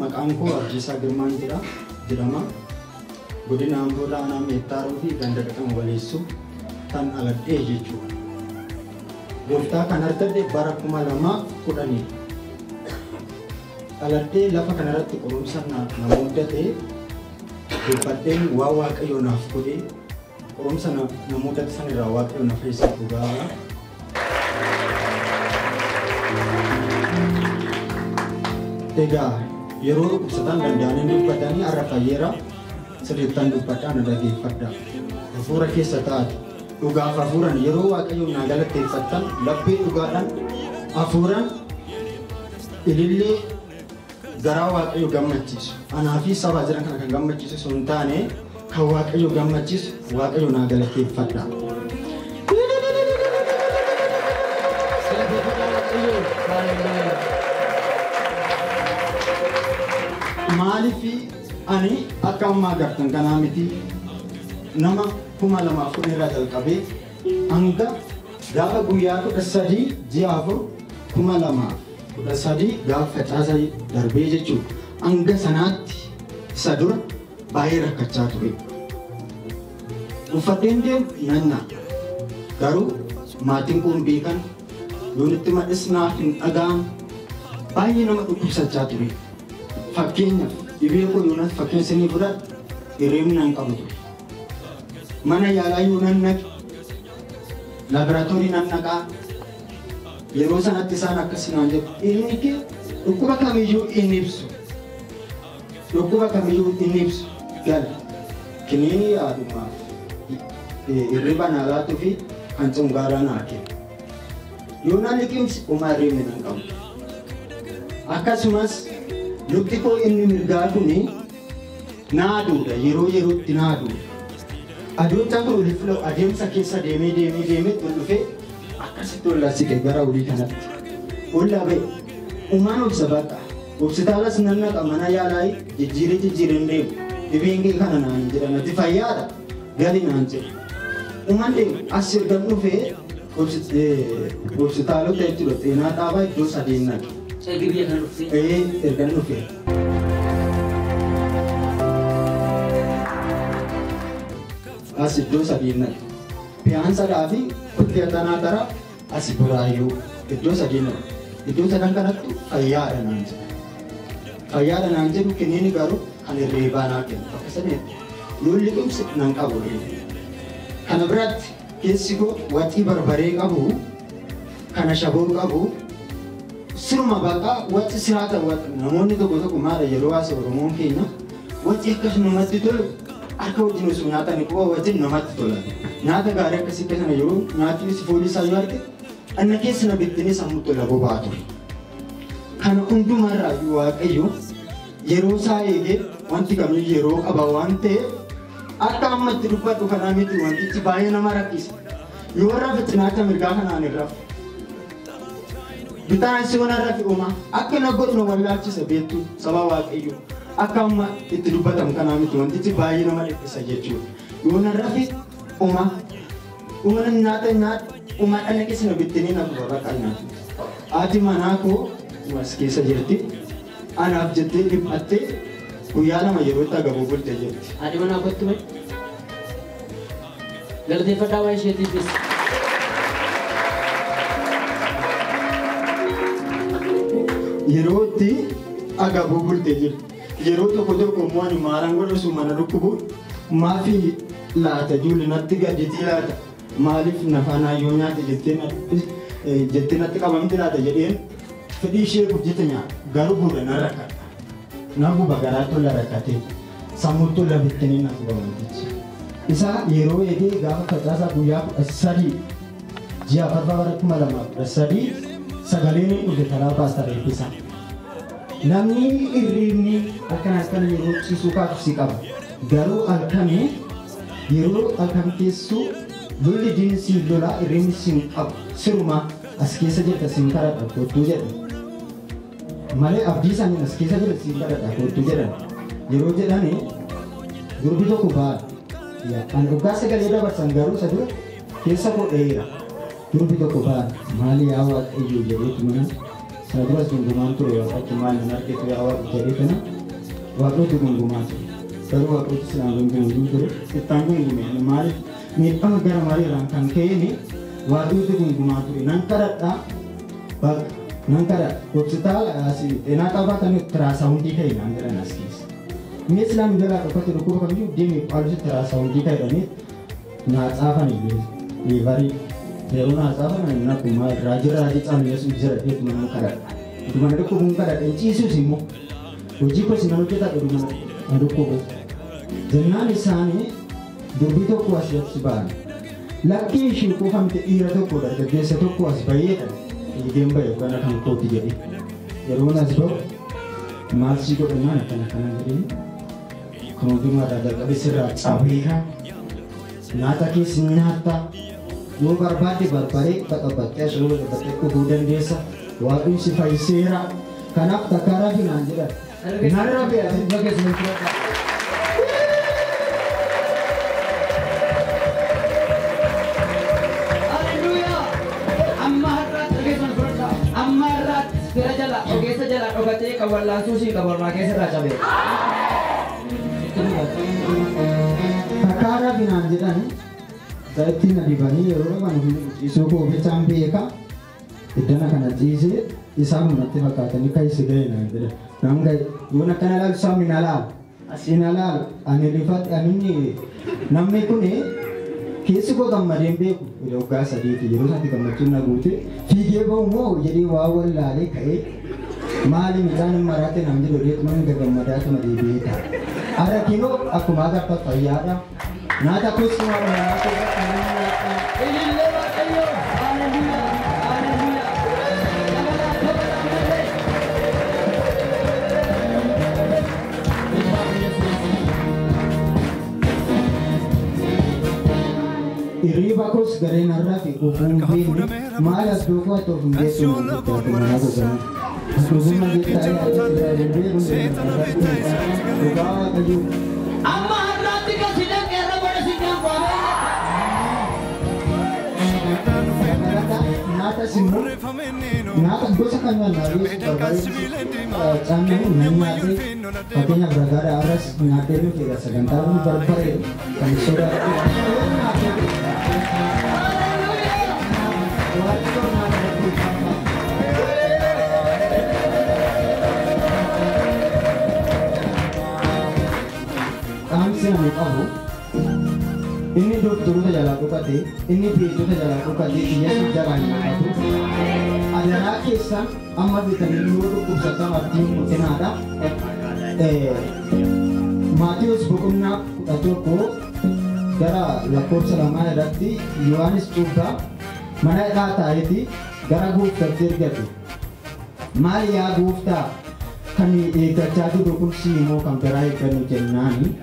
maqaan koo Abdiisaa Girmaan jedhama. Godina Amboodhaa aanaa Meettaaroo fi ganda Qaxama Waleessoo kan aladhee jechuudha. Gooftaa kan argadhe bara 2010. Aladhee lafa kanarratti qorumsa na mudate dubbadheen waa Waaqayyo naaf godhe qorumsa na mudate sanirraa Waaqayyo na fayyise dhugaa. Egaa yeroo dhukkubsataan danda'anii dubbatanii har'a fayyeera sirriittan dubbadhaan dhaggeeffadha. Hafuura keessa taate dhugaaf hafuuran yeroo Waaqayyo naa galateeffattan laphee dhugaadhaan hafuuran ilillee garaa Waaqayyo gammachiisu. Anaa fi saba jiran kana kan gammachiisu sun taane kan Waaqayyo gammachiisu Waaqayyo naa galateeffadha. Maalifi ani akka ammaa gartan kanaa miti nama 2010 irraa jalqabee hanga gaafa guyyaa 13 ji'a 4 2013 gaafa facaasaa darbee jechuudha. Hanga sanaatti isa dura baay'ee rakkachaa ture. Uffadheen deemu nanna garuu maatiin kun beekan yoonitti madhisnaaf hin dhaga'an baay'ee nama dhukkubsachaa ture. Fakkeenyaaf dhibee koo yoonas fakkeenya isinii fudhadhu hirribni nan qabu ture. Mana yaalaa yoo nan naqe laaboraatoorii nan naqaa yeroo sanatti isaan akkasinaan jedhu inni kee dhukkuba kamiyyuu inni ibsu gala kiniini yaadumaaf hirriba naa laatuu fi kan cungaaraa naa kennu yoo naan liqimsi homaa hirribni nan qabu. Akkasumas lukti koo inni mirgaa kuni naaduudha yeroo yerootti naaduudha. Adoottaan kun waliif lau adeemsa keessa deemee dhufee akkasitti ol siqe gara olii kanatti. Ollaa ba'e uumaan obsa baqa. Obsitaalas nan naqa mana yaalaa jijjiiree deemu. Dhibeen kee kana naan jedhan ati fayyaadha gali naan jedhu. Uumaan deemu as ergan dhufee obsitaalota jechuudha xeenaa dhaabaa iddoo sadeen naqe. Ergan dhufee. As iddoo sadeen naqe. Piyaansadhaa fi kuttee tanaa tara as buraayyuu iddoo sadeen naqe. Iddoo sadan kanatti fayyaadha naan jedhu. Fayyaadha naan jedhu kiniini garuu kan hirriibaa naa kennu. Bakka sadeetti yoo liqimsi nan qabu. Kana biratti keessi koo waxii barbaree qabu kana shaboon qabu. Siruma baqa wanti siraata namoonni tokko maadha yeroo haasa Oromoon keenya wanti akkas namatti tolu akka wajjin osoo nyaatanii quba wajjin namatti tola. Nyaata gaarii akkasii kana yeroo nyaatni si foolii isaa yoo arge anna keessa na bittinee sammuu tola boba'aa ture. Kana hundumarraa Waaqayyo yeroo isaa eegee wanti kamiyyuu yeroo qaba waan ta'eef akka amma itti dubbadhu kanaa miti wantichi baay'ee nama rakkisa. Yoo rafe cinaacha mirgaa kanaan irraa bitaan si wana rafi uma akka na godhu na wallaalchisa beektu saba Waaqayyo akka amma itti dubbatamu kanaa miti wantichi baay'ee nama dhiphisa jechuudha. Yoo na rafi uma nyaata dhala keessa na bittinee na gurra baqa nyaatu. Haati manaa koo as keessa jirti anaaf jettee dhiphattee guyyaa lama yeroo itti agabuu bulte jirti. Haati manaa kootti mee galateeffadhaa waa isheetiifis. Yeroo itti agabuu bulte jirti. Yeroo tokko immoo ani maalaan godhu sun mana dhukkubu maafi laata ijoollee natti gadditii laata maaliif nafaan hayyoo nyaate jettee natti qabamti laata jedheen fedhii ishee hojjete nyaata garuu bu'uura na rakkata. Na guba garaa tola rakkatee sammuu tola bittinee na guba wantichi. Isa yeroo eegee gaafa facaasaa guyyaa 13 ji'a 2013 sagaleen dhufe karaa paastar eebbisa. Namni hirribni akkana yeroo ciisuu kaatu si qaba. Garuu halkanii yeroo halkan keessuu lolli diinni siin lolaa hirribni siin qabu siruma as keessa jirta siin kadhadha kottuu jedhan. Malee abdii isaanii as keessa jirta siin kadhadha kottuu jedhan. Yeroo jedhanii durbi tokko ba'a. Kan dhugaa sagalee dabarsan garuu isa dura keessa koo dheera. Durbi tokko ba'a maali yaa Waaqayyo jedheetu mana Saduras gunduman tu ya, cuma nak kita awak jadi kena, waktu tu gunduman tu. Baru waktu tu selama gunduman tu, kita gunduman. Mari, mereka agar mari rangkang ke ini, waktu tu gunduman tu. Nangkara, hospital asli. Enak apa kan terasa undi kai nangkara naskis. Mislam jaga apa tu ruku kami demi alus terasa undi kai dan ni, nas apa ni? Livari. Deruna apa ni? Nak kumai raja cam yesus ujar dia tu nangkara. Tu mana ruku nangkara dan cisu simu. Uji ko sinanu kita tu mana ruku. Jangan isani dubito kuas ya siban. Laki isu ko ham te ira tu ko dah biasa tu kuas bayi kan. Game by karena kamu kau tidak ini. Deruna sebab masih kau dengar kanak-kanak ini. Kamu dengar ada kebiasaan cawiha. Nata kis nata. Dua barbadi barbarik tak apa. Kes dulu dapat kehudan desa. Waktu si Faisera kanak takara dengan jelas. Nara biar sebagai sementara. Oke saja obatnya kawan langsung sih kawan lagi seraja be. Takara binanjiran, jadi nabi bani orang mana isu ko becambi eka, itu nak kena jisi, isam nanti makata ni kai segera nanti. Namgai, guna kena lagi sami nalal, asinalal, anilifat anini, namai kuni. Kesi ko kam marembe udah gas adi itu jadi nanti kam macam nak buat, figure bau mau jadi wawal lari kai. Mali misalnya marate nanti dia tu mana gagam marate mana dia beta. Ada kilo aku magar tak payah. Nada kus semua marate. Ini lewat ayo. Haleluya, haleluya. Iri bagus garin arah di kubung ini. Malas dua atau bungkus tu mana aku kan. Sebelum kita Amma harati ka sidang era pada sidang kuabe. Nata simu, nata dosa kanya nabi candi nanyati, katanya beragara aras nate itu tidak sebentar berpare, kan sudah ini dokter tu jalan aku kati, ini peju tu jalan aku kati, ia sudah jalan aku. Ada rakyat amma kita ni dulu tu pusat mati mungkin ada. Matius bukumna atau ko, gara lapor selama ada di Yohanes juga, mana kata itu, gara gufta terjadi. Maria gufta, kami terjadi bukum si mau kamperai kanu jenani.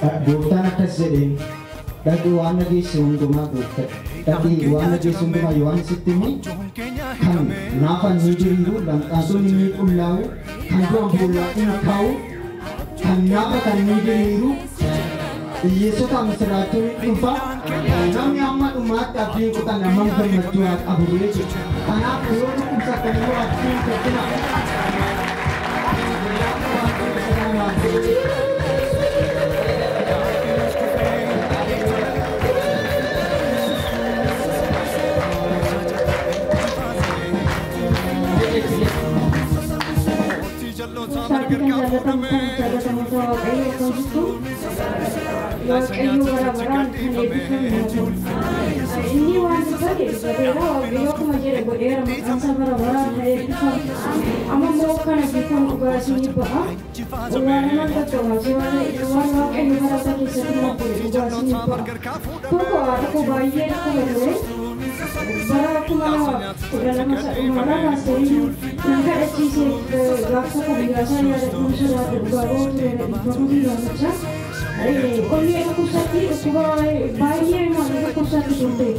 Bukan atas sedih, tapi warna di sungguh bukan. Tapi warna di sungguh Yohanes itu kan nafan nijiru dan langsung ini pulau, kan tuan pulau ini kau, kan napa kan nijiru, Yesus kan seratu lupa, kami umat tapi bukan namang bermatuat abu Yesus, karena pulau itu bisa keluar dari kita. Ini wanita saja, berbeda. Beliau kemajuan berbeda. Masa berapa hari itu? Ama mau kan kita ubah sini bah. Ulangan kita macam itu ulangan ini berapa kisah kita ubah sini bah. Pokok aku bayar aku berdua. Bara aku mana udah lama mana masih nangka sisi gaksa kebiasaan ada unsur ada baru ada baru macam. Only aku sakit aku bayar mana aku sakit tu.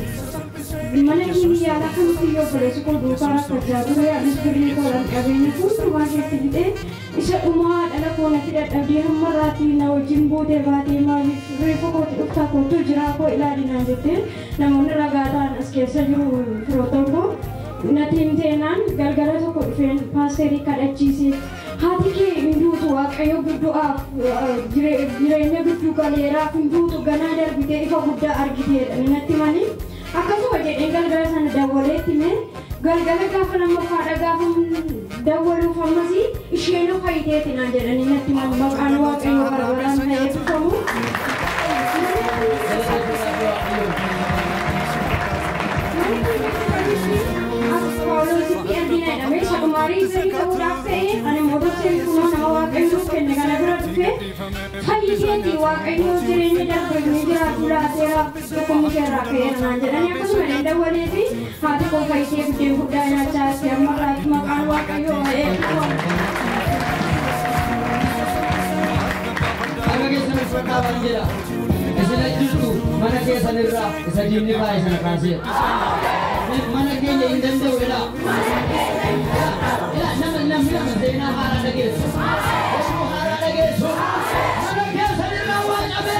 Mana ini ya nak mesti pada sekolah bukan kerja tu ya mesti kalau kami pun rumah kita isa umat anak orang tidak ada merati nawa jimbo debati mali repot ukta ko tu jera ko iladi nanjete namun ragatan askesa ju protoko natiin teenaan galgala tokko dhufeen paasterii kadhachiise haati kee hinduutu waaqayyo gidduudhaaf jireenya gidduu galeeraaf hinduutu ganaa darbitee ifa guddaa argiteedha natti manii akkasuma jedheen galgala sana dawwaleetti mee galgala gaafa lamaffaadha gaafa dawwaluuf ammasii isheen fayyiteeti naan jedhanii natti manii maqaan waaqayyo barbaraan ta'ee dhufamu. हमारी इधर का उड़ाते हैं अने मोटर से कुछ ना हुआ कहीं लोग कहने का लग रहा है खाली ये दीवार कहीं लोग जिन्हें जब बजने जरा बुलाते हैं तो कम क्या रखे हैं ना जरा नहीं कुछ मैंने डर वाले थी हाथ को कैसे बिटे बुढ़ाना चाहते हैं मकान हुआ कहीं हो है अगर ये समय छोटा बन गया ऐसे नहीं जुटू mana ke sanirra isa jimni ba isa kanse mana ke ne indan da wala ila nam na hara dage so hara dage so mana ke sanirra wa jabe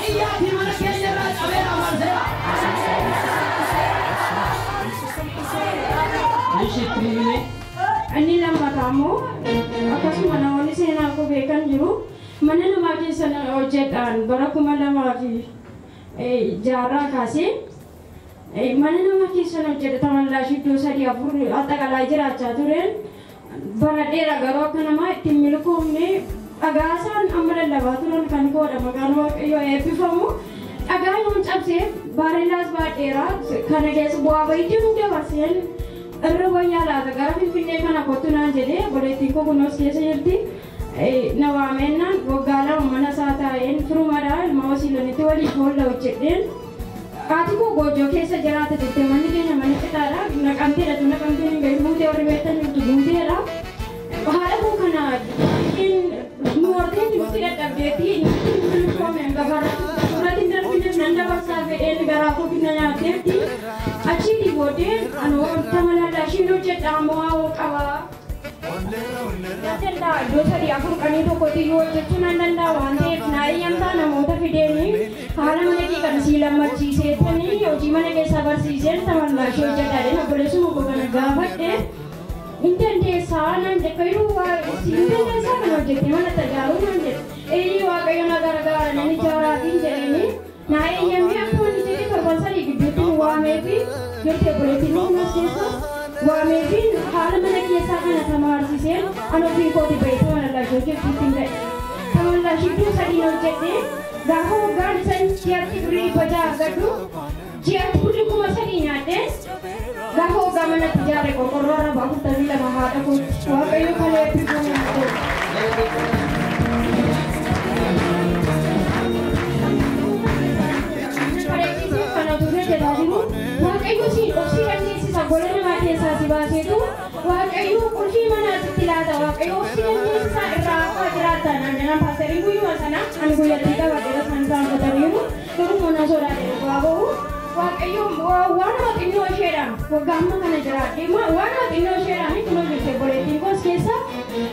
iya thi mana ke jara jabe amar se nishitri ne ani lama kamu akasuma nawani sena ko bekan jiru mana nama keessa hojjetan bara 2006 jaarraa kaasee mana nama keessa hojjetan laashidoo 3-4 attaaqalaa jiraachaa tureen bara dheeraa garuu akka namaa ittiin milkoomne dhagaasaan amma lallabaa turan kan koodha maqaan waaqayyoo eebbifamu dhagaa yoon cabsee bareedaas baadheeraa kana keessa bu'aa baay'ee hunda barseen irra wayyaa laata gara finfinnee kana kottu naan jedhee boleettiin koo kunuus keessa jirti. Nawamenna wagala mana sata en frumara mawasilaniti wali holla ujedden atiku gojo kesa jarata dette manni kenya manni ketara nakantira tunakantini behude oribetan tudundera hala ko kana in nuorten nutira tabeti komen gabara suratin darpine nanda basa ve en garako binaya teti achidi bode anu tamala dashino jedamo awa Nanda dosa di aku kani to koti yo jechu nanda wande nai yang ta namoota fideni hala mana ki kan sila machi se thani yo jimane ke sabar season tamalla sho jadare na bolesu mo kana gabatte intende sana de kayu wa intende sa kana jete mana tajaru nande ei wa kayu na gara nani chara din jereni nai yang me aku ni jete korbasari gidu wa me bi yote boleti no sesa Wamedi hal mana kiasa kana tamar sisen anu fi ko di beto mana la joke fitinga tamar la shitu sadi no jete gaho gan san kiati bri baja gadu kiati bri ko masani nyate gaho gamana tijare ko korora bahu tadila mahata ko wa kayo kale pri ko nyate kare kisi kana dure de dadimu wa kayo si oksigen boleh mati sasiba itu, wakai kursi mana tilada wakai oksigen sa raka jeratan dengan pasari buyu masana, anu buya tiga wakai santan kodarimu, terus mana sora deh, wabu wakai wana tino shera, wagama kana jerat, ima wana tino shera ni kuno bisa boleh tingkos kesa,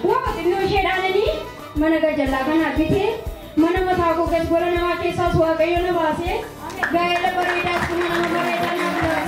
wana tino shera ni mana kerjalakan habisnya, mana mata aku kes boleh nama kesa wakai na base, gaya lebarida semua nama berita nama.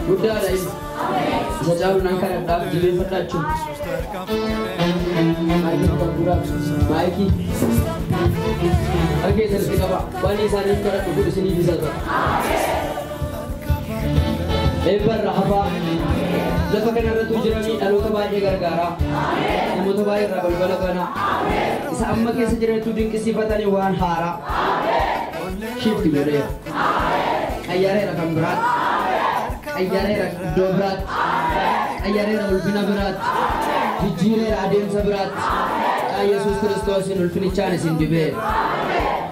Guddaa dha inni. Isa caalunaan kadhadhaaf jilbeeffadhaachuun. Maayikii gurguraa. Maayikii. Harka keessatti qaba. Waan isaaniif kadhadhu kun isiniif isa ta'a. Eebbarra hafaa. Lafa kanarratti jiranii dhaloota baay'ee gargaaraa. Namoota baay'ee irraa balbala banaa. Isa amma keessa jirantu dinqisiifatanii waan haaraa. Shifti godheera. Qayyaareera kan biraatti. Qayyaareera iddoo biraatti. Qayyaareera ulfina biraatti. Jijjiireera adeemsa biraatti. Yaa Yesuus Kiristoosin ulfinichaan isin dibeera.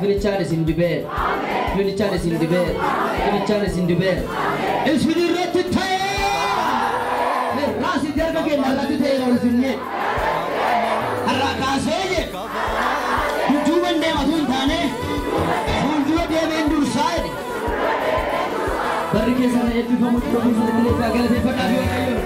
Ulfinichaan isin dibeera. Ulfinichaan isin dibeera. Ulfinichaan isin dibeera. Isin irratti ta'ee. Raasi darba keenya irratti ta'eera ulfinne. Har'a kaasee je. Duuban deematu hin taane. Fuuldura deemeen dursaa jedhe. Barri keessan eebbifamu dhufu fuuldura galateeffadhaa yoo ta'e.